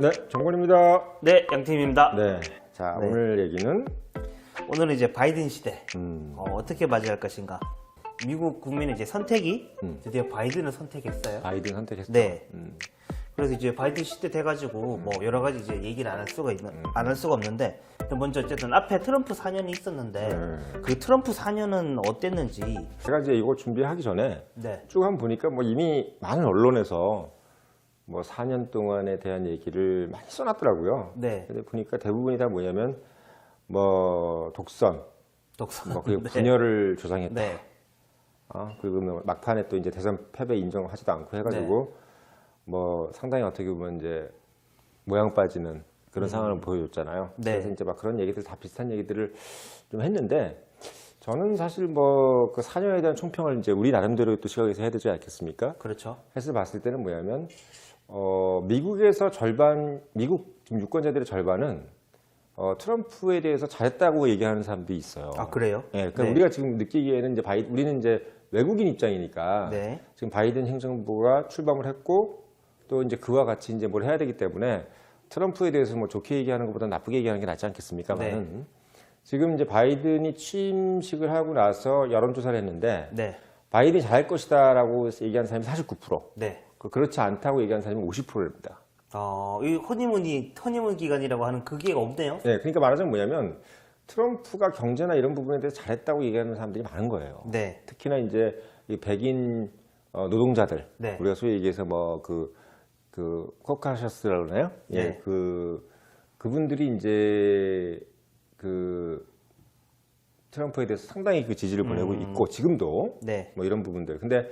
네, 정권입니다. 네, 양팀입니다. 네, 자 네. 오늘 얘기는 오늘은 이제 바이든 시대 어떻게 맞이할 것인가. 미국 국민의 이제 선택이 드디어 바이든을 선택했어요. 바이든 선택했죠. 네. 그래서 이제 바이든 시대 돼가지고 뭐 여러 가지 이제 얘기를 안 할 수가 없는데 먼저 어쨌든 앞에 트럼프 4년이 있었는데 그 트럼프 4년은 어땠는지. 제가 이제 이거 준비하기 전에 네. 쭉 한번 보니까 뭐 이미 많은 언론에서 뭐 4년 동안에 대한 얘기를 많이 써놨더라고요. 네. 근데 보니까 대부분이 다 뭐냐면 뭐 독선, 뭐 그리고 네. 분열을 조장했다. 네. 그리고 뭐 막판에 또 이제 대선 패배 인정하지도 않고 해가지고 뭐 상당히 어떻게 보면 이제 모양 빠지는 그런 상황을 보여줬잖아요. 네. 그래서 이제 막 그런 얘기들 다 비슷한 얘기들을 좀 했는데 저는 사실 뭐 그 4년에 대한 총평을 이제 우리 나름대로 또 시각에서 해야 되지 않겠습니까? 그렇죠. 해서 봤을 때는 뭐냐면 미국에서 미국 지금 유권자들의 절반은 트럼프에 대해서 잘했다고 얘기하는 사람들이 있어요. 아, 그래요? 네, 그러니까 네. 우리가 지금 느끼기에는 이제 우리는 이제 외국인 입장이니까 네. 지금 바이든 행정부가 출범을 했고 또 이제 그와 같이 이제 뭘 해야 되기 때문에 트럼프에 대해서 뭐 좋게 얘기하는 것보다 나쁘게 얘기하는 게 낫지 않겠습니까만은 지금 이제 바이든이 취임식을 하고 나서 여론조사를 했는데 네. 바이든이 잘할 것이다라고 얘기한 사람이 49%, 네. 그렇지 않다고 얘기한 사람이 50%입니다. 이 허니문 기간이라고 하는 그게 없네요. 네, 그러니까 말하자면 뭐냐면 트럼프가 경제나 이런 부분에 대해서 잘했다고 얘기하는 사람들이 많은 거예요. 네. 특히나 이제 이 백인 노동자들, 네. 우리가 소위 얘기해서 뭐 코카셔스라고 그러나요? 네. 예, 그분들이 이제 트럼프에 대해서 상당히 그 지지를 보내고 있고 지금도 네. 뭐 이런 부분들. 근데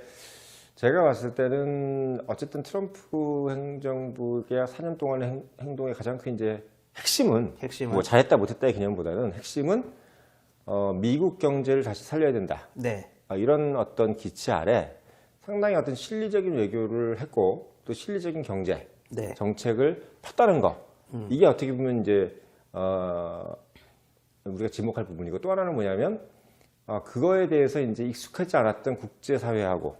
제가 봤을 때는 어쨌든 트럼프 행정부의 4년 동안의 행동의 가장 큰 이제 핵심은 뭐 잘했다 못했다의 개념보다는 핵심은 미국 경제를 다시 살려야 된다. 네. 이런 어떤 기치 아래 상당히 어떤 실리적인 외교를 했고 또 실리적인 경제 네. 정책을 폈다는 거. 이게 어떻게 보면 이제 우리가 지목할 부분이고 또 하나는 뭐냐면 그거에 대해서 이제 익숙하지 않았던 국제사회하고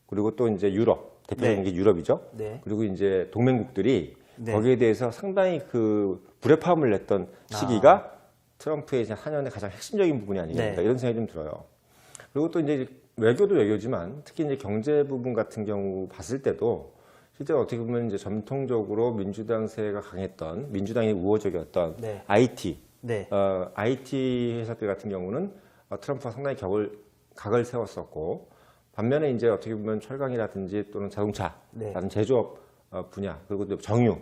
그리고 또 이제 유럽, 대표적인 게 유럽이죠. 네. 그리고 이제 동맹국들이 거기에 대해서 상당히 그 불협화음을 냈던 시기가 트럼프의 4년의 가장 핵심적인 부분이 아니겠는가 이런 생각이 좀 들어요. 그리고 또 이제 외교도 외교지만 특히 이제 경제 부분 같은 경우 봤을 때도 실제로 어떻게 보면 이제 전통적으로 민주당 세가 강했던 민주당이 우호적이었던 IT, IT 회사들 같은 경우는 트럼프가 상당히 각을 세웠었고 반면에 이제 어떻게 보면 철강이라든지 또는 자동차, 다른 제조업 분야 그리고 또 정유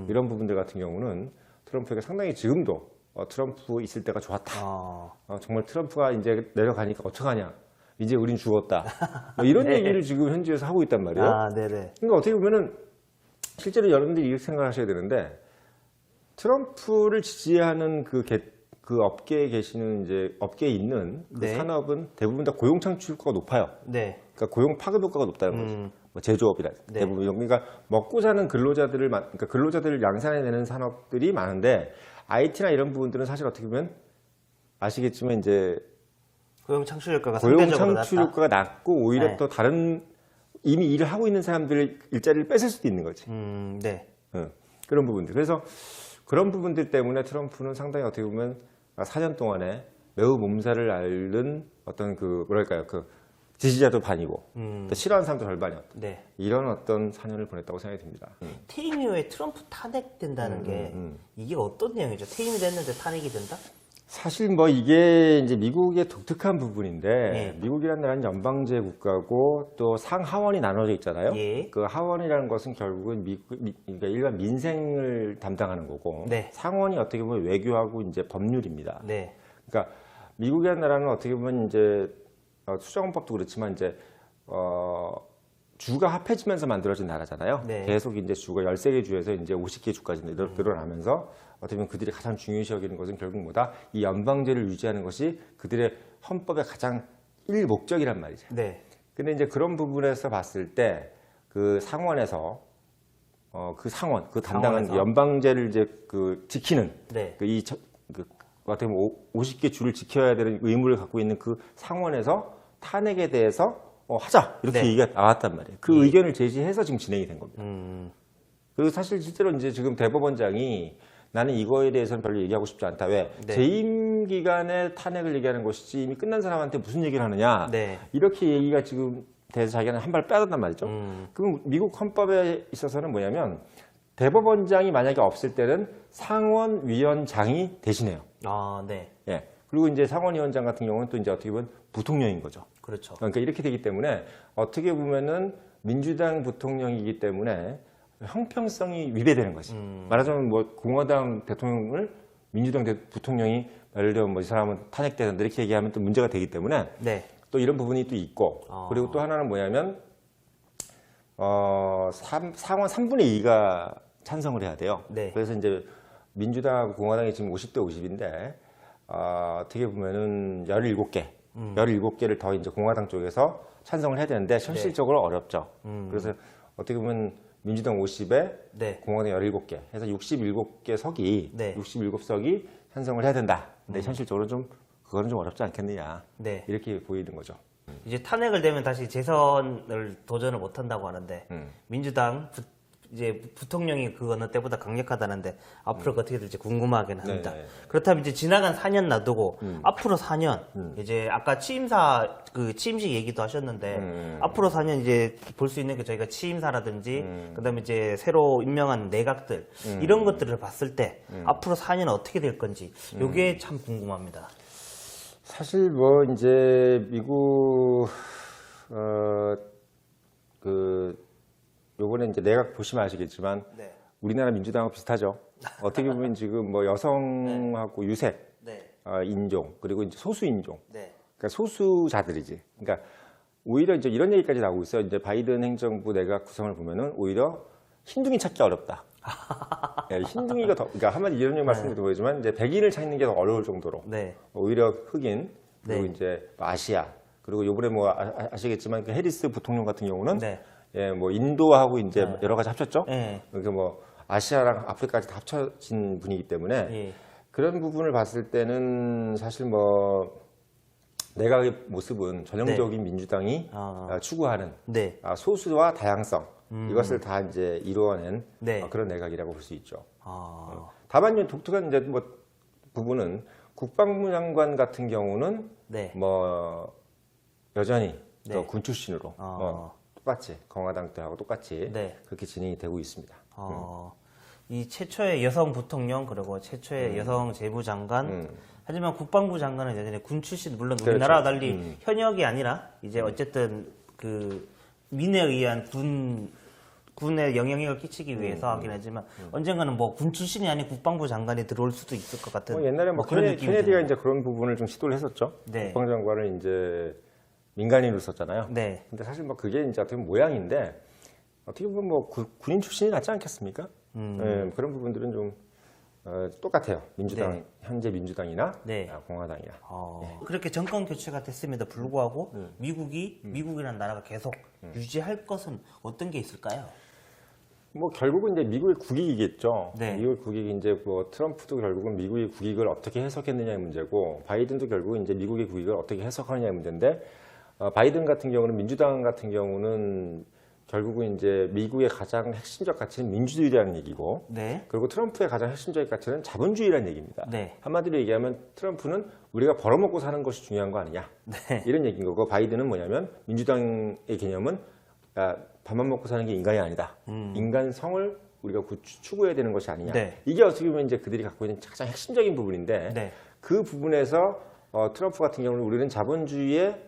이런 부분들 같은 경우는 트럼프에게 상당히 지금도 트럼프 있을 때가 좋았다. 정말 트럼프가 이제 내려가니까 어떡하냐. 이제 우린 죽었다. 뭐 이런 얘기를 지금 현지에서 하고 있단 말이에요. 그러니까 어떻게 보면은 실제로 여러분들이 이렇게 생각하셔야 되는데 트럼프를 지지하는 그 업계에 계시는 이제 업계에 있는 그 산업은 대부분 다 고용 창출 효과가 높아요. 그러니까 고용 파급 효과가 높다는 거죠. 뭐 제조업이라 대부분 그러니까 먹고 사는 그러니까 근로자들을 양산해내는 산업들이 많은데 IT나 이런 부분들은 사실 어떻게 보면 아시겠지만 이제 고용 창출 효과가 낮고 오히려 또 다른 이미 일을 하고 있는 사람들의 일자리를 뺏을 수도 있는 거지. 그런 부분들. 그래서 그런 부분들 때문에 트럼프는 상당히 어떻게 보면 4년 동안에 매우 몸살을 앓는 어떤 뭐랄까요, 지지자도 반이고 또 싫어하는 사람도 절반이었다. 이런 어떤 4년을 보냈다고 생각이 듭니다. 퇴임 이후에 트럼프 탄핵된다는 게 이게 어떤 내용이죠? 퇴임이 됐는데 탄핵이 된다? 사실 뭐 이게 이제 미국의 독특한 부분인데 미국이라는 나라는 연방제 국가고 또 상하원이 나눠져 있잖아요. 그 하원이라는 것은 결국은 그러니까 일반 민생을 담당하는 거고 상원이 어떻게 보면 외교하고 이제 법률입니다. 그러니까 미국이라는 나라는 어떻게 보면 이제 수정헌법도 그렇지만 이제 주가 합해지면서 만들어진 나라잖아요. 계속 이제 주가 13개 주에서 이제 50개 주까지 늘어나면서 어떻게 보면 그들이 가장 중요시 여기는 것은 결국 뭐다? 이 연방제를 유지하는 것이 그들의 헌법의 가장 목적이란 말이죠. 근데 이제 그런 부분에서 봤을 때 그 상원에서 그 담당한 연방제를 이제 지키는 어떻게 보면 50개 주를 지켜야 되는 의무를 갖고 있는 그 상원에서 탄핵에 대해서 하자 이렇게 얘기가 나왔단 말이에요. 그 의견을 제시해서 지금 진행이 된 겁니다. 그리고 사실 실제로 이제 지금 대법원장이 나는 이거에 대해서는 별로 얘기하고 싶지 않다. 왜? 네. 재임 기간에 탄핵을 얘기하는 것이지 이미 끝난 사람한테 무슨 얘기를 하느냐. 네. 이렇게 얘기가 지금 돼서 자기는 한 발 빼앗았단 말이죠. 그럼 미국 헌법에 있어서는 뭐냐면 대법원장이 만약에 없을 때는 상원위원장이 대신해요. 아, 네. 예. 그리고 이제 상원위원장 같은 경우는 또 이제 어떻게 보면 부통령인 거죠. 그렇죠. 그러니까 이렇게 되기 때문에 어떻게 보면은 민주당 부통령이기 때문에 형평성이 위배되는 거지. 말하자면 뭐 공화당 대통령을 민주당 부통령이 예를 들면 뭐 이 사람은 탄핵되는데 이렇게 얘기하면 또 문제가 되기 때문에 네. 또 이런 부분이 또 있고 그리고 또 하나는 뭐냐면 상원 3분의 2가 찬성을 해야 돼요. 네. 그래서 이제 민주당하고 공화당이 지금 50대 50인데 어떻게 보면은 17개, 17개를 더 이제 공화당 쪽에서 찬성을 해야 되는데 현실적으로 어렵죠. 그래서 어떻게 보면 민주당 50에 네. 공화당 17개 해서 67개 석이 네. 67석이 찬성을 해야 된다. 근데 현실적으로 좀 그거는 좀 어렵지 않겠느냐. 네. 이렇게 보이는 거죠. 이제 탄핵을 되면 다시 재선을 도전을 못 한다고 하는데 민주당 이제 부통령이 그 어느 때보다 강력하다는데 앞으로 어떻게 될지 궁금하긴 합니다. 네. 그렇다면 이제 지나간 4년 놔두고 앞으로 4년 이제 아까 취임사 그 취임식 얘기도 하셨는데 앞으로 4년 이제 볼 수 있는 게 저희가 취임사라든지 그다음에 이제 새로 임명한 내각들 이런 것들을 봤을 때 앞으로 4년 어떻게 될 건지 이게 참 궁금합니다. 사실 뭐 이제 미국 요번에 이제 내각 보시면 아시겠지만 네. 우리나라 민주당하고 비슷하죠. 어떻게 보면 지금 뭐 여성하고 유색, 네. 인종 그리고 이제 소수 인종, 네. 그러니까 소수자들이지. 그러니까 오히려 이제 이런 얘기까지 나오고 있어요. 이제 바이든 행정부 내각 구성을 보면은 오히려 흰둥이 찾기 어렵다. 예, 흰둥이가 더, 그러니까 한마디 이런 얘기 말씀드리도 보이지만 이제 백인을 찾는 게 더 어려울 정도로 네. 오히려 흑인 그리고 네. 이제 아시아 그리고 요번에 뭐 아시겠지만 그 해리스 부통령 같은 경우는 네. 예, 뭐 인도하고 이제 여러 가지 합쳤죠. 네. 그러니까 뭐 아시아랑 아프리카까지 다 합쳐진 분이기 때문에 예. 그런 부분을 봤을 때는 사실 뭐 내각의 모습은 전형적인 민주당이 추구하는 네. 소수와 다양성 이것을 다 이제 이루어낸 네. 그런 내각이라고 볼 수 있죠. 아. 다만 이제 독특한 이제 뭐 부분은 국방부 장관 같은 경우는 네. 뭐 여전히 네. 또 군 출신으로 똑같이 공화당 때하고 똑같이 네. 그렇게 진행이 되고 있습니다. 이 최초의 여성 부통령 그리고 최초의 여성 재무장관 하지만 국방부 장관은 예전에 군 출신 물론 그렇죠. 우리나라와 달리 현역이 아니라 이제 어쨌든 그 민에 의한 군에 영향력을 끼치기 위해서 하긴 하지만 언젠가는 뭐 군 출신이 아닌 국방부 장관이 들어올 수도 있을 것 같은 옛날에 뭐 그런 느낌이 케네디가 드네요. 이제 그런 부분을 좀 시도를 했었죠. 네. 국방장관을 이제 민간인으로 썼잖아요. 네. 근데 사실 뭐 그게 이제 어떻게 보면 모양인데 어떻게 보면 뭐 군인 출신이 낫지 않겠습니까? 네, 그런 부분들은 좀 똑같아요. 민주당 네. 현재 민주당이나 네. 공화당이나. 그렇게 정권 교체가 됐음에도 불구하고 미국이라는 나라가 계속 유지할 것은 어떤 게 있을까요? 뭐 결국은 이제 미국의 국익이겠죠. 네. 미국의 국익이 이제 뭐 트럼프도 결국은 미국의 국익을 어떻게 해석했느냐의 문제고 바이든도 결국은 이제 미국의 국익을 어떻게 해석하느냐의 문제인데 바이든 같은 경우는 민주당 같은 경우는 결국은 이제 미국의 가장 핵심적 가치는 민주주의라는 얘기고 네. 그리고 트럼프의 가장 핵심적 가치는 자본주의라는 얘기입니다. 네. 한마디로 얘기하면 트럼프는 우리가 벌어먹고 사는 것이 중요한 거 아니냐 네. 이런 얘기인 거고 바이든은 뭐냐면 민주당의 개념은 밥만 먹고 사는 게 인간이 아니다. 인간성을 우리가 추구해야 되는 것이 아니냐. 네. 이게 어떻게 보면 이제 그들이 갖고 있는 가장 핵심적인 부분인데 네. 그 부분에서 트럼프 같은 경우는 우리는 자본주의의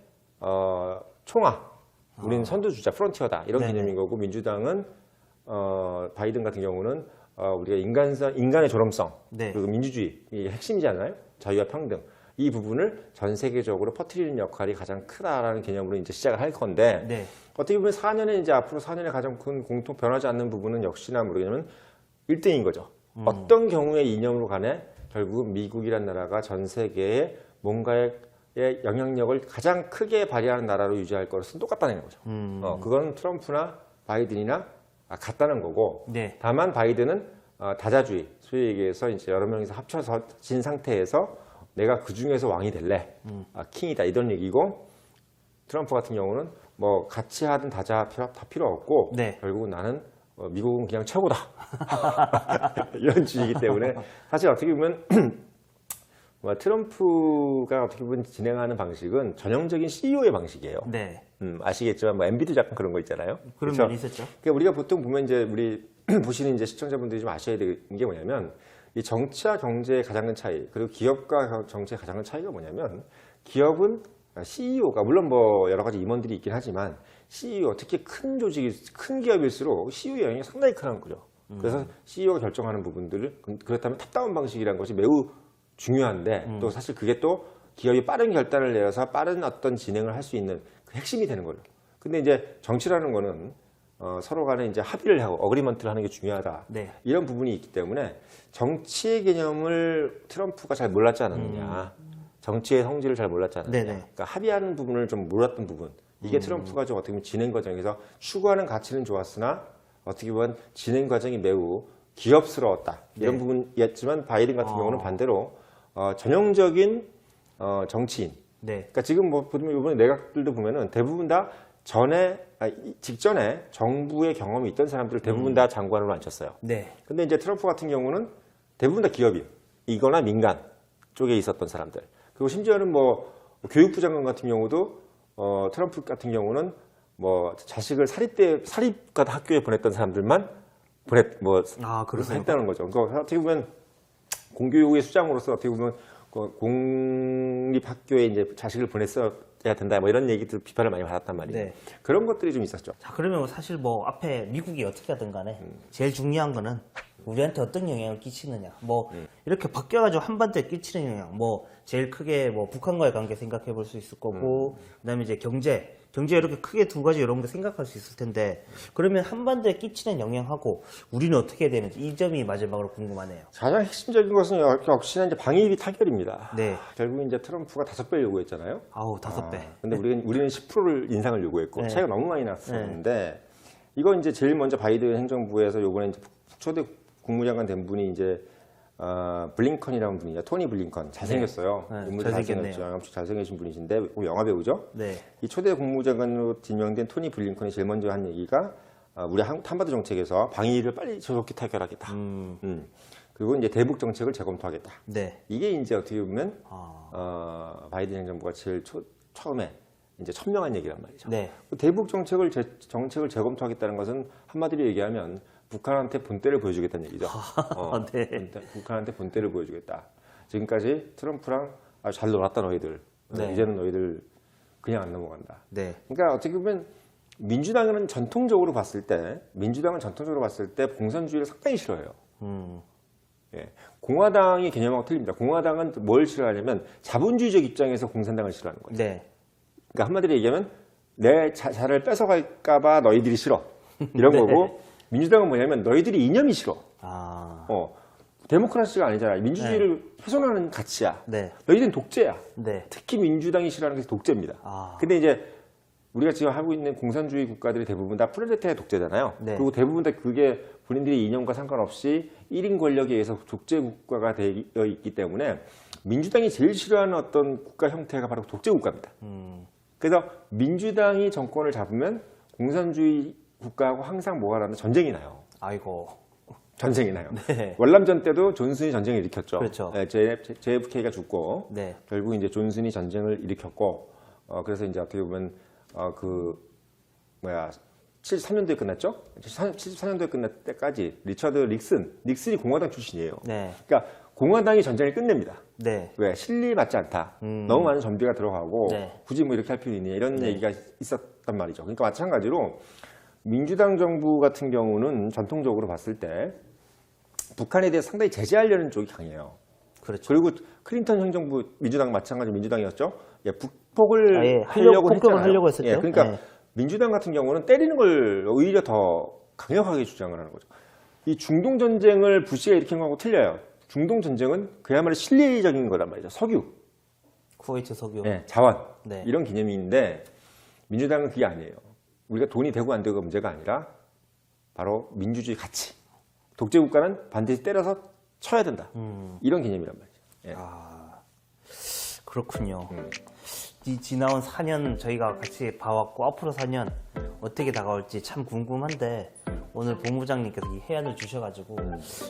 총화, 우리는 선두주자, 프론티어다 이런 네네. 개념인 거고 민주당은 바이든 같은 경우는 우리가 인간의 존엄성 네. 그리고 민주주의 이 핵심이잖아요. 자유와 평등 이 부분을 전 세계적으로 퍼뜨리는 역할이 가장 크다라는 개념으로 이제 시작을 할 건데 네. 어떻게 보면 4년에 이제 앞으로 4년에 가장 큰 공통 변하지 않는 부분은 역시나 모르겠지만 1등인 거죠. 어떤 경우의 이념으로 간에 결국 미국이란 나라가 전 세계에 뭔가의 영향력을 가장 크게 발휘하는 나라로 유지할 것은 똑같다는 거죠. 그건 트럼프나 바이든이나 같다는 거고 네. 다만 바이든은 다자주의, 소위 얘기해서 이제 여러 명이서 합쳐진 상태에서 내가 그 중에서 왕이 될래, 킹이다 이런 얘기고 트럼프 같은 경우는 뭐 같이 하든 다자 다 필요 없고 네. 결국은 나는 미국은 그냥 최고다. 이런 주의이기 때문에 사실 어떻게 보면 트럼프가 어떻게 보면 진행하는 방식은 전형적인 CEO의 방식이에요. 네. 아시겠지만 뭐 MB도 약간 그런 거 있잖아요. 그런 그렇죠? 면이 있었죠. 그러니까 우리가 보통 보면 이제 우리 보시는 이제 시청자분들이 좀 아셔야 되는 게 뭐냐면 이 정치와 경제의 가장 큰 차이, 그리고 기업과 정치의 가장 큰 차이가 뭐냐면 기업은 CEO가 물론 뭐 여러 가지 임원들이 있긴 하지만 CEO, 특히 큰 조직이 큰 기업일수록 CEO 영향이 상당히 크다는 거죠. 그래서 CEO가 결정하는 부분들을 그렇다면 탑다운 방식이라는 것이 매우 중요한데 또 사실 그게 또 기업이 빠른 결단을 내어서 빠른 어떤 진행을 할 수 있는 그 핵심이 되는 거예요. 근데 이제 정치라는 거는 서로 간에 이제 합의를 하고 어그리먼트를 하는 게 중요하다. 네. 이런 부분이 있기 때문에 정치의 개념을 트럼프가 잘 몰랐지 않았느냐. 정치의 성질을 잘 몰랐지 않았느냐. 네네. 그러니까 합의하는 부분을 좀 몰랐던 부분. 이게 트럼프가 좀 어떻게 보면 진행 과정에서 추구하는 가치는 좋았으나 어떻게 보면 진행 과정이 매우 기업스러웠다. 이런 네. 부분이었지만 바이든 같은 경우는 반대로 전형적인 정치인. 네. 그러니까 지금 뭐 보면 이번에 내각들도 보면은 대부분 다 직전에 정부의 경험이 있던 사람들을 대부분 다 장관으로 앉혔어요. 네. 근데 이제 트럼프 같은 경우는 대부분 다 기업이거나 민간 쪽에 있었던 사람들. 그리고 심지어는 뭐 교육부 장관 같은 경우도 트럼프 같은 경우는 뭐 자식을 사립과 학교에 보냈던 사람들만 그렇습니까? 했다는 거죠. 그러니까 어떻게 보면 공교육의 수장으로서 어떻게 보면 공립학교에 이제 자식을 보냈어야 된다. 뭐 이런 얘기들 비판을 많이 받았단 말이에요. 네. 그런 것들이 좀 있었죠. 자, 그러면 사실 뭐 앞에 미국이 어떻게 하든 간에 제일 중요한 거는 우리한테 어떤 영향을 끼치느냐. 뭐 이렇게 바뀌어가지고 한반도에 끼치는 영향. 뭐 제일 크게 뭐 북한과의 관계 생각해 볼 수 있을 거고, 그다음에 이제 경제 이렇게 크게 두 가지 이런 거 생각할 수 있을 텐데, 그러면 한반도에 끼치는 영향하고 우리는 어떻게 해야 되는지 이 점이 마지막으로 궁금하네요. 가장 핵심적인 것은 역시나 이제 방위비 타결입니다. 네. 결국 이제 트럼프가 5배 요구했잖아요. 아우 5배. 근데 우리는 10%를 인상을 요구했고 네. 차이가 너무 많이 났었는데 이거 이제 제일 먼저 바이든 행정부에서 요번에 이제 초대 국무장관 된 분이 이제 블링컨이라는 분이죠. 토니 블링컨. 잘생겼어요. 네. 인물이 잘생겼네요. 잘생겼죠. 엄청 잘생기신 분이신데 영화 배우죠. 네. 이 초대 국무장관으로 지명된 토니 블링컨이 제일 먼저 한 얘기가 우리 한반도 정책에서 방위를 빨리 조속히 타결하겠다. 그리고 이제 대북 정책을 재검토하겠다. 네. 이게 이제 어떻게 보면 바이든 행정부가 제일 처음에 이제 천명한 얘기란 말이죠. 네. 대북 정책을 재검토하겠다는 것은 한마디로 얘기하면 북한한테 본때를 보여주겠다는 얘기죠. 네. 북한한테 본때를 보여주겠다. 지금까지 트럼프랑 아주 잘 놀았다 너희들. 네. 이제는 너희들 그냥 안 넘어간다. 네. 그러니까 어떻게 보면 민주당은 전통적으로 봤을 때 공산주의를 상당히 싫어해요. 예. 공화당의 개념하고 틀립니다. 공화당은 뭘 싫어하냐면 자본주의적 입장에서 공산당을 싫어하는 거예요. 네. 그러니까 한마디로 얘기하면 내 자를 뺏어갈까봐 너희들이 싫어. 이런 네. 거고 민주당은 뭐냐면 너희들이 이념이 싫어. 아. 데모크라시가 아니잖아. 민주주의를 훼손하는 가치야. 네. 너희들은 독재야. 네. 특히 민주당이 싫어하는 게 독재입니다. 아. 근데 이제 우리가 지금 하고 있는 공산주의 국가들이 대부분 다 프롤레타리아 독재잖아요. 네. 그리고 대부분 다 그게 본인들의 이념과 상관없이 1인 권력에 의해서 독재 국가가 되어 있기 때문에 민주당이 제일 싫어하는 어떤 국가 형태가 바로 독재 국가입니다. 그래서 민주당이 정권을 잡으면 공산주의 국가하고 항상 뭐가 나는데 전쟁이 나요. 아이고. 전쟁이 나요. 네. 월남전 때도 존슨이 전쟁을 일으켰죠. 그렇죠. 네, JFK가 죽고 네. 결국 이제 존슨이 전쟁을 일으켰고 그래서 이제 어떻게 보면 73년도에 끝났죠? 74년도에 끝날 때까지 리처드 닉슨이 공화당 출신이에요. 네. 그러니까 공화당이 전쟁을 끝냅니다. 네. 왜? 실리 맞지 않다. 너무 많은 전비가 들어가고 네. 굳이 뭐 이렇게 할 필요 있냐 이런 네. 얘기가 있었단 말이죠. 그러니까 마찬가지로 민주당 정부 같은 경우는 전통적으로 봤을 때 북한에 대해 상당히 제재하려는 쪽이 강해요. 그렇죠. 그리고 클린턴 행정부 민주당 마찬가지 민주당이었죠. 예, 북폭을 예, 하려고 폭격을 했잖아요. 하려고 했었죠. 예, 그러니까 네. 민주당 같은 경우는 때리는 걸 오히려 더 강력하게 주장을 하는 거죠. 이 중동 전쟁을 부시가 일으킨 거하고 틀려요. 중동 전쟁은 그야말로 실리적인 거란 말이죠. 석유, 쿠웨이트 석유. 예, 자원 네. 이런 개념이 있는데 민주당은 그게 아니에요. 우리가 돈이 되고 안 되고가 문제가 아니라 바로 민주주의 가치. 독재 국가는 반드시 때려서 쳐야 된다. 이런 개념이란 말이죠. 예. 아, 그렇군요. 이 지나온 4년 저희가 같이 봐왔고 앞으로 4년 어떻게 다가올지 참 궁금한데 오늘 본부장님께서 이 해안을 주셔가지고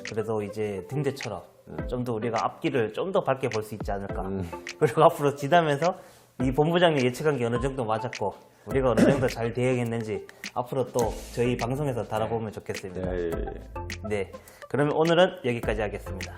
그래도 이제 등대처럼 좀 더 우리가 앞길을 좀 더 밝게 볼 수 있지 않을까. 그리고 앞으로 지나면서 이 본부장님 예측한 게 어느 정도 맞았고 우리가 어느 정도 잘 대응했는지 앞으로 또 저희 방송에서 달아보면 좋겠습니다. 네. 네, 그러면 오늘은 여기까지 하겠습니다.